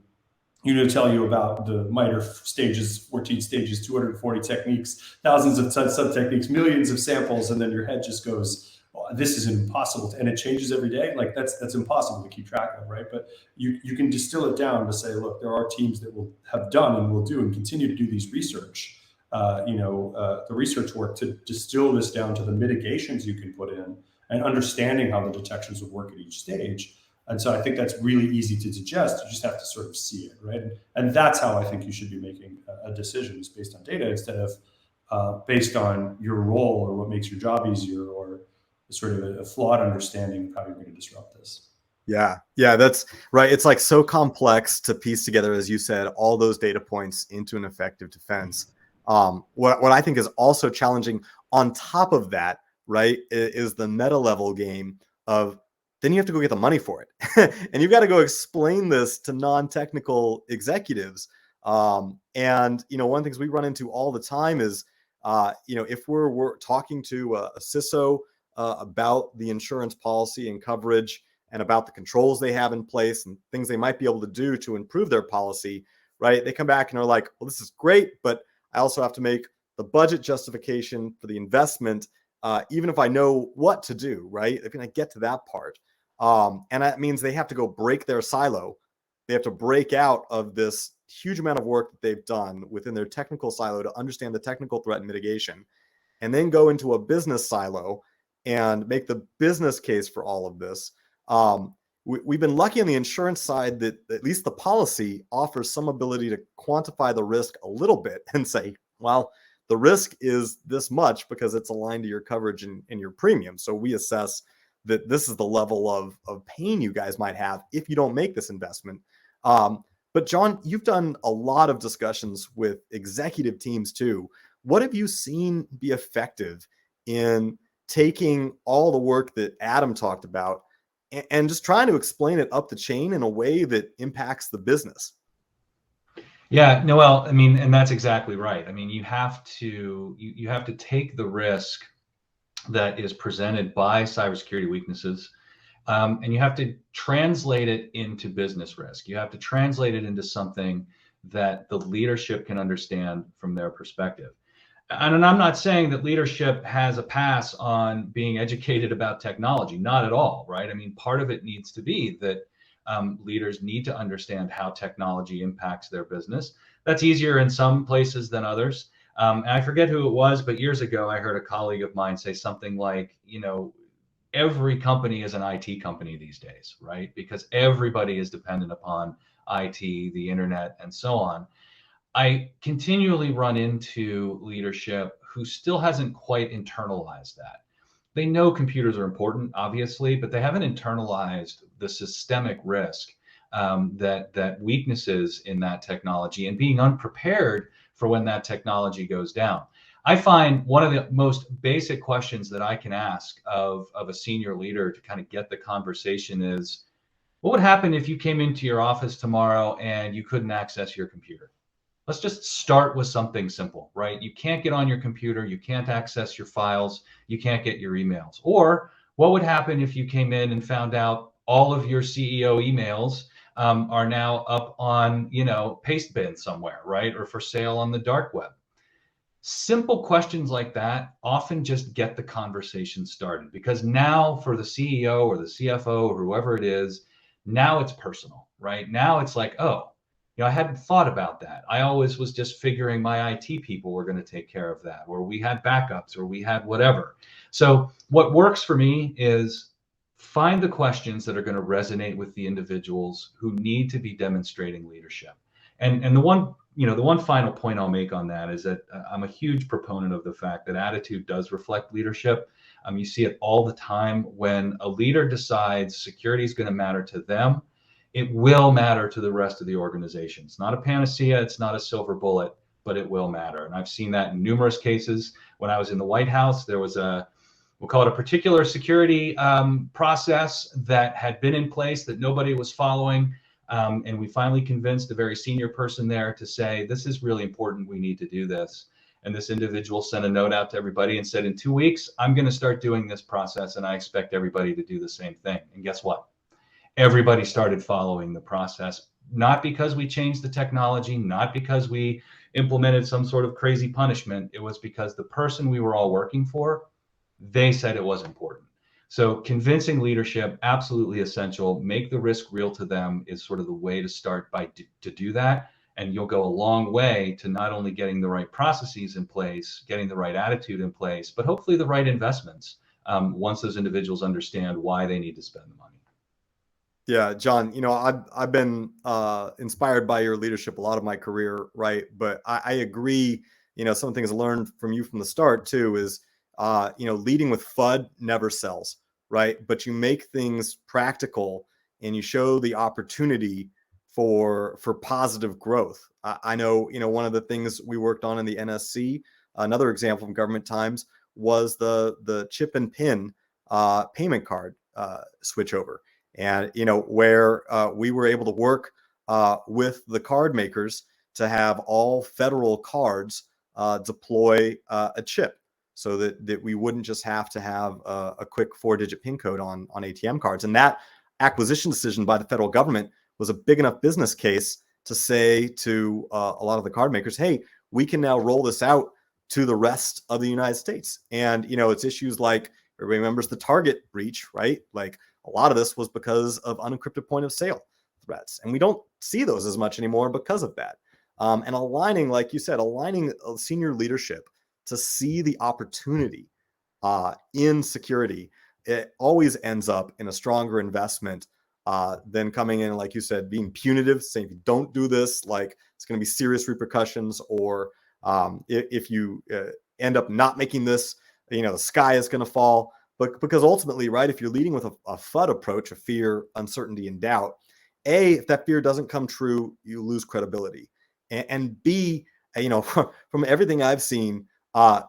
tell you about the MITRE stages, 14 stages, 240 techniques, thousands of sub techniques, millions of samples, and then your head just goes, oh, this is impossible, and it changes every day. Like that's impossible to keep track of, right? But you can distill it down to say, look, there are teams that will have done and will do and continue to do these research, the research work to distill this down to the mitigations you can put in and understanding how the detections would work at each stage. And so I think that's really easy to digest. You just have to sort of see it, right? And that's how I think you should be making a decision, is based on data instead of based on your role or what makes your job easier, or sort of a flawed understanding of how you're going to disrupt this.
Yeah, that's right. It's like so complex to piece together, as you said, all those data points into an effective defense. What I think is also challenging on top of that, right, is the meta level game of then you have to go get the money for it. And you've got to go explain this to non-technical executives. And, one of the things we run into all the time is, if we're talking to a CISO about the insurance policy and coverage and about the controls they have in place and things they might be able to do to improve their policy, right? They come back and are like, well, this is great, but I also have to make the budget justification for the investment, even if I know what to do, right? If I get to that part. And that means they have to go break their silo. They have to break out of this huge amount of work that they've done within their technical silo to understand the technical threat and mitigation, and then go into a business silo and make the business case for all of this. We've been lucky on the insurance side that at least the policy offers some ability to quantify the risk a little bit and say, well, the risk is this much because it's aligned to your coverage and your premium. So we assess that this is the level of pain you guys might have if you don't make this investment. But John, you've done a lot of discussions with executive teams too. What have you seen be effective in taking all the work that Adam talked about and just trying to explain it up the chain in a way that impacts the business?
Yeah, no, well, I mean, and that's exactly right. I mean, you have to take the risk that is presented by cybersecurity weaknesses And you have to translate it into business risk. You have to translate it into something that the leadership can understand from their perspective. And I'm not saying that leadership has a pass on being educated about technology, not at all, right? I mean, part of it needs to be that leaders need to understand how technology impacts their business. That's easier in some places than others. And I forget who it was, but years ago, I heard a colleague of mine say something like, every company is an IT company these days, right? Because everybody is dependent upon IT, the internet, and so on. I continually run into leadership who still hasn't quite internalized that. They know computers are important, obviously, but they haven't internalized the systemic risk, that weaknesses in that technology and being unprepared for when that technology goes down. I find one of the most basic questions that I can ask of a senior leader to kind of get the conversation is, what would happen if you came into your office tomorrow and you couldn't access your computer? Let's just start with something simple, right? You can't get on your computer, you can't access your files, you can't get your emails. Or what would happen if you came in and found out all of your CEO emails are now up on, paste bin somewhere, right? Or for sale on the dark web. Simple questions like that often just get the conversation started, because now for the CEO or the CFO or whoever it is, now it's personal, right? Now it's like, oh, I hadn't thought about that. I always was just figuring my IT people were going to take care of that, or we had backups, or we had whatever. So what works for me is find the questions that are going to resonate with the individuals who need to be demonstrating leadership. And the one final point I'll make on that is that I'm a huge proponent of the fact that attitude does reflect leadership. You see it all the time when a leader decides security is going to matter to them. It will matter to the rest of the organization. It's not a panacea, it's not a silver bullet, but it will matter. And I've seen that in numerous cases. When I was in the White House, there was we'll call it a particular security process that had been in place that nobody was following. And we finally convinced a very senior person there to say, this is really important, we need to do this. And this individual sent a note out to everybody and said, in 2 weeks, I'm going to start doing this process, and I expect everybody to do the same thing. And guess what? Everybody started following the process, not because we changed the technology, not because we implemented some sort of crazy punishment. It was because the person we were all working for, they said it was important. So convincing leadership, absolutely essential. Make the risk real to them is sort of the way to start to do that. And you'll go a long way to not only getting the right processes in place, getting the right attitude in place, but hopefully the right investments once those individuals understand why they need to spend the money.
Yeah, John, I've been inspired by your leadership a lot of my career, right? But I agree, some of the things I learned from you from the start too is, leading with FUD never sells, right? But you make things practical and you show the opportunity for positive growth. I know, one of the things we worked on in the NSC, another example from government times, was the chip and pin payment card switchover. And, where we were able to work with the card makers to have all federal cards deploy a chip so that we wouldn't just have to have a quick 4-digit PIN code on ATM cards. And that acquisition decision by the federal government was a big enough business case to say to a lot of the card makers, hey, we can now roll this out to the rest of the United States. And, it's issues like, everybody remembers the Target breach, right? Like, a lot of this was because of unencrypted point of sale threats. And we don't see those as much anymore because of that. And aligning, like you said, aligning senior leadership to see the opportunity in security, it always ends up in a stronger investment than coming in, like you said, being punitive, saying, if you don't do this, like, it's going to be serious repercussions. Or if you end up not making this, the sky is going to fall. But because ultimately, right, if you're leading with a FUD approach, of fear, uncertainty, and doubt, A, if that fear doesn't come true, you lose credibility. And B, from everything I've seen,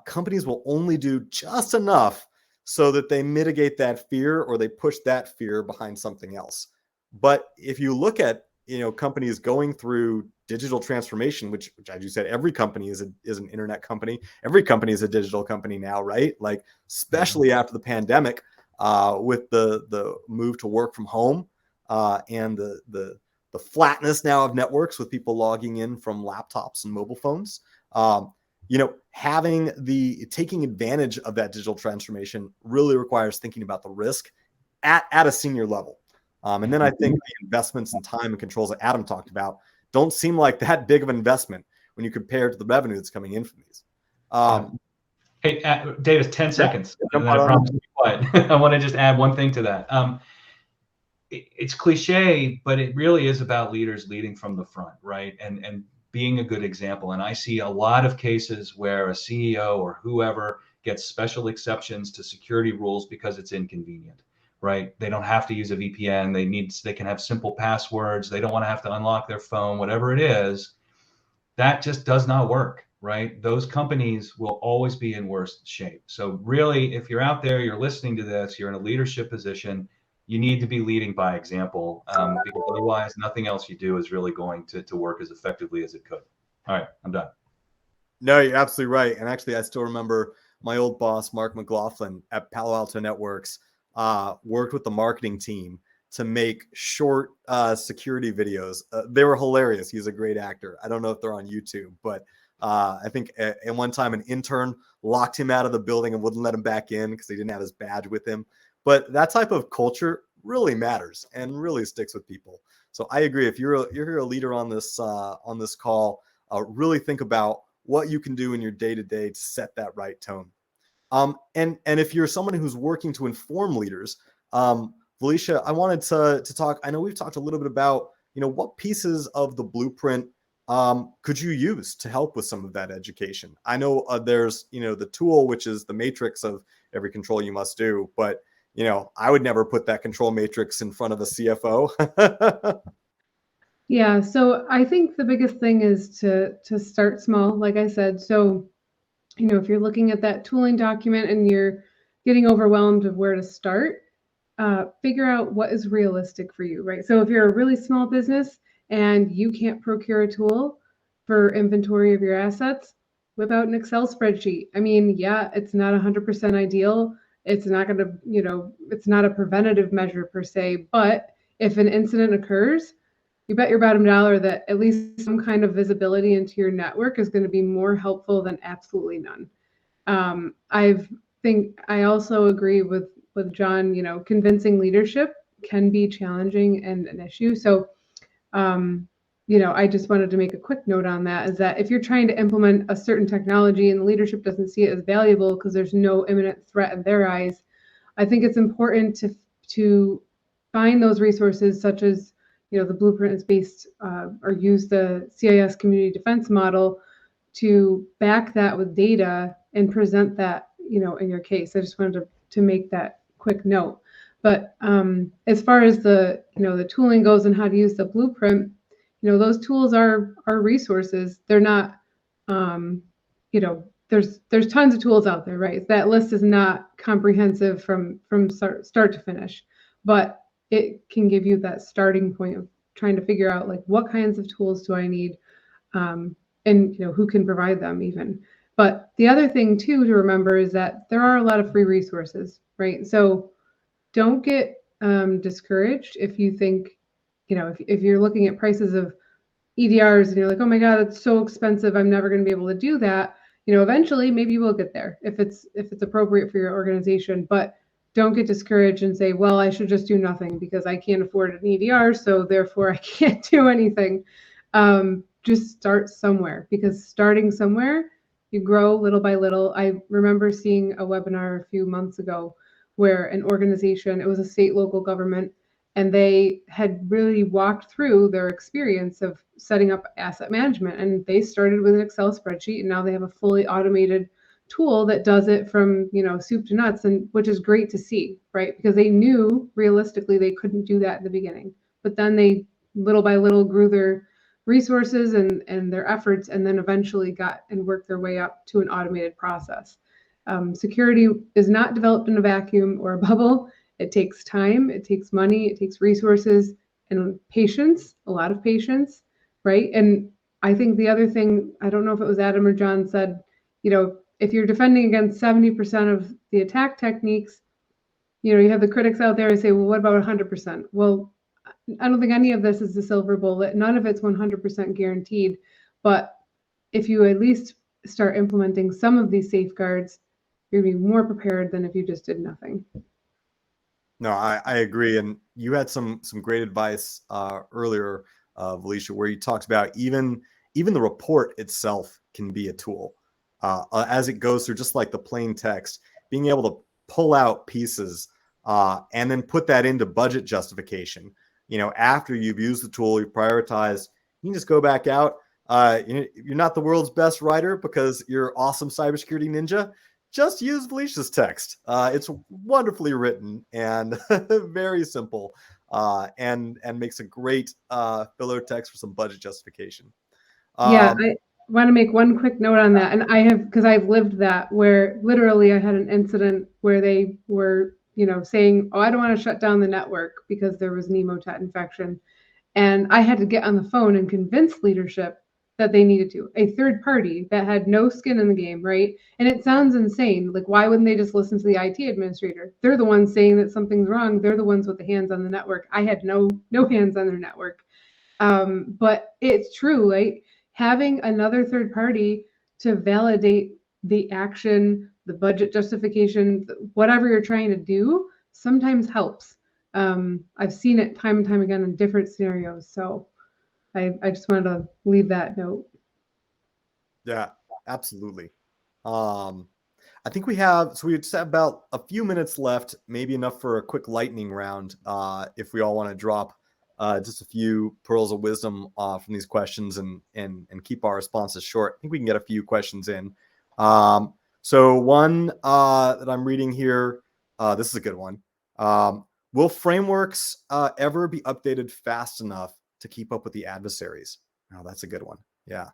companies will only do just enough so that they mitigate that fear or they push that fear behind something else. But if you look at, companies going through digital transformation, which as you said, every company is an internet company. Every company is a digital company now, right? Like, especially after the pandemic, with the move to work from home and the flatness now of networks with people logging in from laptops and mobile phones. Taking advantage of that digital transformation really requires thinking about the risk at a senior level. And then I think the investments in time and controls that Adam talked about don't seem like that big of an investment when you compare it to the revenue that's coming in from these.
Hey, Davis, 10 seconds, and then I promise to be quiet. I want to just add one thing to that. It's cliche, but it really is about leaders leading from the front, right? And being a good example. And I see a lot of cases where a CEO or whoever gets special exceptions to security rules because it's inconvenient, right? They don't have to use a VPN. They can have simple passwords. They don't want to have to unlock their phone, whatever it is. That just does not work, right? Those companies will always be in worse shape. So really, if you're out there, you're listening to this, you're in a leadership position, you need to be leading by example, because otherwise nothing else you do is really going to work as effectively as it could. All right, I'm done.
No, you're absolutely right. And actually, I still remember my old boss, Mark McLaughlin at Palo Alto Networks, worked with the marketing team to make short security videos. They were hilarious. He's a great actor. I don't know if they're on YouTube, but I think at one time an intern locked him out of the building and wouldn't let him back in because he didn't have his badge with him. But that type of culture really matters and really sticks with people. So I agree. If you're a leader on this call, really think about what you can do in your day-to-day to set that right tone. And if you're someone who's working to inform leaders, Valecia, I wanted to talk. I know we've talked a little bit about, what pieces of the blueprint could you use to help with some of that education? I know there's, the tool, which is the matrix of every control you must do, but I would never put that control matrix in front of a CFO.
Yeah, so I think the biggest thing is to start small, like I said. So, if you're looking at that tooling document and you're getting overwhelmed of where to start, figure out what is realistic for you, right? So if you're a really small business and you can't procure a tool for inventory of your assets, whip out an Excel spreadsheet. I mean, yeah, it's not 100% ideal. It's not going to, it's not a preventative measure per se, but if an incident occurs, you bet your bottom dollar that at least some kind of visibility into your network is going to be more helpful than absolutely none. I also agree with John, convincing leadership can be challenging and an issue. So, I just wanted to make a quick note on that, is that if you're trying to implement a certain technology and the leadership doesn't see it as valuable because there's no imminent threat in their eyes, I think it's important to find those resources, such as, the blueprint is based or use the CIS community defense model to back that with data and present that, in your case. I just wanted to make that quick note. But as far as the tooling goes and how to use the blueprint, those tools are resources. They're not, there's tons of tools out there, right? That list is not comprehensive from start to finish, but it can give you that starting point of trying to figure out, like, what kinds of tools do I need, and who can provide them even. But the other thing too to remember is that there are a lot of free resources, right? So don't get discouraged if you think, if you're looking at prices of EDRs and you're like, oh my God, it's so expensive, I'm never going to be able to do that. Eventually maybe you will get there if it's appropriate for your organization, but don't get discouraged and say, well, I should just do nothing because I can't afford an EDR, so therefore I can't do anything. Just start somewhere, because starting somewhere, you grow little by little. I remember seeing a webinar a few months ago where an organization, it was a state local government, and they had really walked through their experience of setting up asset management. And they started with an Excel spreadsheet, and now they have a fully automated tool that does it from, soup to nuts, and which is great to see, right? Because they knew realistically they couldn't do that in the beginning, but then they little by little grew their resources and their efforts, and then eventually got and worked their way up to an automated process. Security is not developed in a vacuum or a bubble. It takes time, it takes money, it takes resources and patience, a lot of patience, right? And I think the other thing, I don't know if it was Adam or John said, if you're defending against 70% of the attack techniques, You have the critics out there who say, well, what about 100%? Well, I don't think any of this is the silver bullet. None of it's 100% guaranteed. But if you at least start implementing some of these safeguards, you're going to be more prepared than if you just did nothing.
No, I agree. And you had some great advice earlier, Valecia, where you talked about even the report itself can be a tool as it goes through, just like the plain text, being able to pull out pieces and then put that into budget justification. After you've used the tool, you've prioritized, you can just go back out. You're not the world's best writer because you're awesome cybersecurity ninja. Just use Valecia's text. It's wonderfully written and very simple, and makes a great filler text for some budget justification.
Yeah, I want to make one quick note on that. And because I've lived that, where literally I had an incident where they were, saying, oh, I don't want to shut down the network because there was an emotet infection. And I had to get on the phone and convince leadership that they needed to. A third party that had no skin in the game, right? And it sounds insane. Like, why wouldn't they just listen to the IT administrator? They're the ones saying that something's wrong. They're the ones with the hands on the network. I had no hands on their network. But it's true, right? Having another third party to validate the action, the budget justification, whatever you're trying to do, sometimes helps. I've seen it time and time again in different scenarios. So I just wanted to leave that note.
Yeah, absolutely. I think we have about a few minutes left, maybe enough for a quick lightning round. If we all want to drop just a few pearls of wisdom from these questions and keep our responses short. I think we can get a few questions in. So one that I'm reading here, this is a good one. Will frameworks ever be updated fast enough to keep up with the adversaries? Oh, that's a good one. Yeah.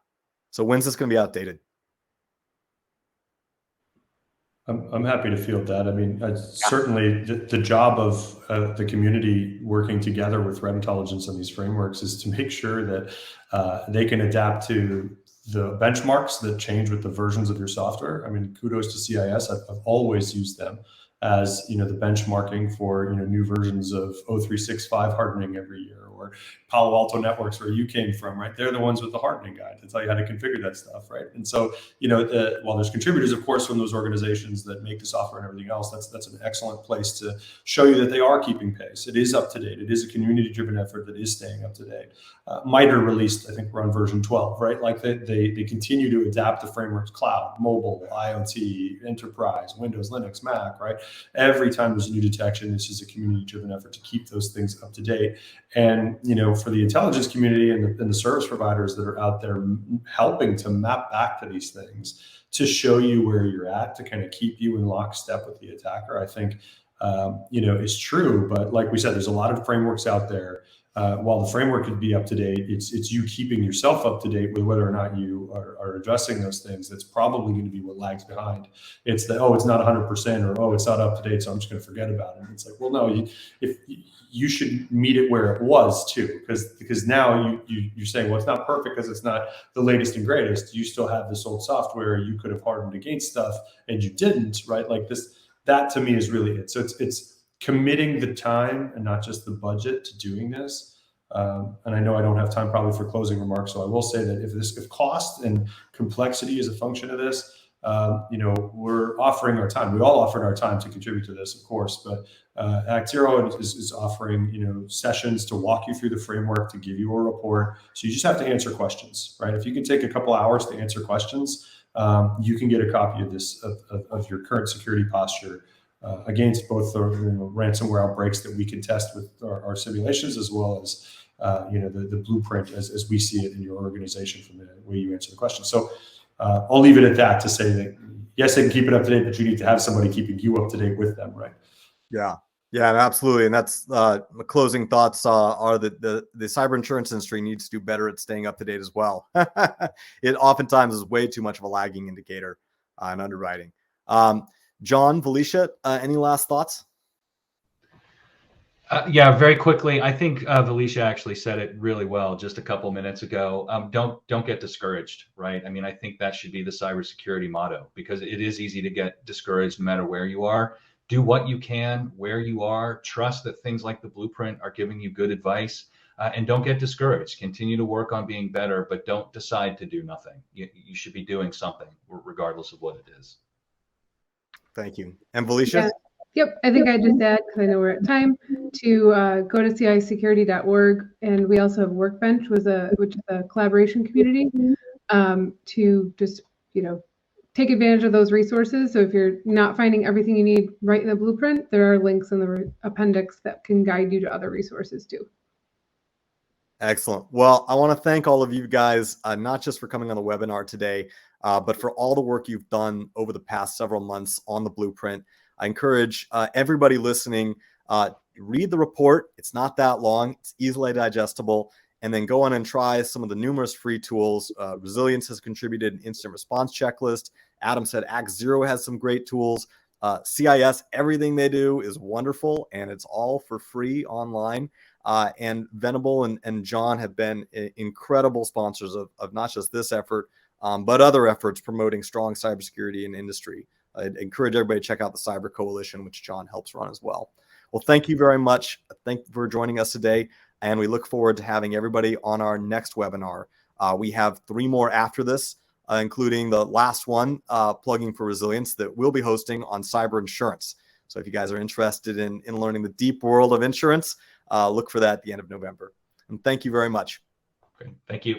So when's this going to be outdated?
I'm happy to field that. I mean, certainly the job of the community working together with threat intelligence and these frameworks is to make sure that they can adapt to the benchmarks that change with the versions of your software. I mean, kudos to CIS. I've always used them as the benchmarking for new versions of O365 hardening every year, or Palo Alto Networks, where you came from, right? They're the ones with the hardening guide to tell you how to configure that stuff, right? And so while there's contributors, of course, from those organizations that make the software and everything else, that's an excellent place to show you that they are keeping pace. It is up to date. It is a community-driven effort that is staying up to date. MITRE released, I think we're on version 12, right? Like they continue to adapt the frameworks: cloud, mobile, IoT, enterprise, Windows, Linux, Mac, right? Every time there's a new detection, this is a community-driven effort to keep those things up to date. And for the intelligence community and the service providers that are out there helping to map back to these things, to show you where you're at, to kind of keep you in lockstep with the attacker, I think is true. But like we said, there's a lot of frameworks out there. While the framework could be up to date, it's you keeping yourself up to date with whether or not you are addressing those things. That's probably going to be what lags behind. It's that, it's not 100%, or it's not up to date, so I'm just going to forget about it. And it's like, well, no, if you should meet it where it was too, because now you're saying, well, it's not perfect because it's not the latest and greatest. You still have this old software you could have hardened against stuff and you didn't, right? Like this, that to me is really it. So it's committing the time and not just the budget to doing this. And I know I don't have time probably for closing remarks, so I will say that if cost and complexity is a function of this, we're offering our time. We all offered our time to contribute to this, of course, but ActZero is offering sessions to walk you through the framework, to give you a report. So you just have to answer questions, right? If you can take a couple hours to answer questions, you can get a copy of this of your current security posture against both the ransomware outbreaks that we can test with our simulations, as well as the blueprint as we see it in your organization from the way you answer the question. So I'll leave it at that, to say that yes, they can keep it up to date, but you need to have somebody keeping you up to date with them, right?
Yeah, absolutely. And that's the closing thoughts are that the cyber insurance industry needs to do better at staying up to date as well. It oftentimes is way too much of a lagging indicator in underwriting. John, Valecia, any last thoughts?
Yeah, very quickly. I think Valecia actually said it really well just a couple minutes ago. Don't get discouraged, right? I mean, I think that should be the cybersecurity motto, because it is easy to get discouraged no matter where you are. do what you can where you are. Trust that things like the blueprint are giving you good advice, and don't get discouraged. Continue to work on being better, but don't decide to do nothing. You should be doing something regardless of what it is.
Thank you. And Valecia?
Yeah. Yep, I think I just add, because I know we're at time, to go to cisecurity.org, and we also have Workbench, which is a collaboration community, to just take advantage of those resources. So if you're not finding everything you need right in the blueprint, there are links in the appendix that can guide you to other resources too.
Excellent. Well, I want to thank all of you guys, not just for coming on the webinar today, but for all the work you've done over the past several months on the blueprint. I encourage everybody listening, read the report. It's not that long. It's easily digestible. And then go on and try some of the numerous free tools. Resilience has contributed an instant response checklist. Adam said ActZero has some great tools. CIS, everything they do is wonderful, and it's all for free online. And Venable and John have been incredible sponsors of not just this effort, but other efforts promoting strong cybersecurity in industry. I'd encourage everybody to check out the Cyber Coalition, which John helps run as well. Well, thank you very much. Thank you for joining us today, and we look forward to having everybody on our next webinar. We have 3 more after this, including the last one, plugging for resilience, that we'll be hosting on cyber insurance. So if you guys are interested in learning the deep world of insurance, look for that at the end of November. And thank you very much.
Okay, thank you.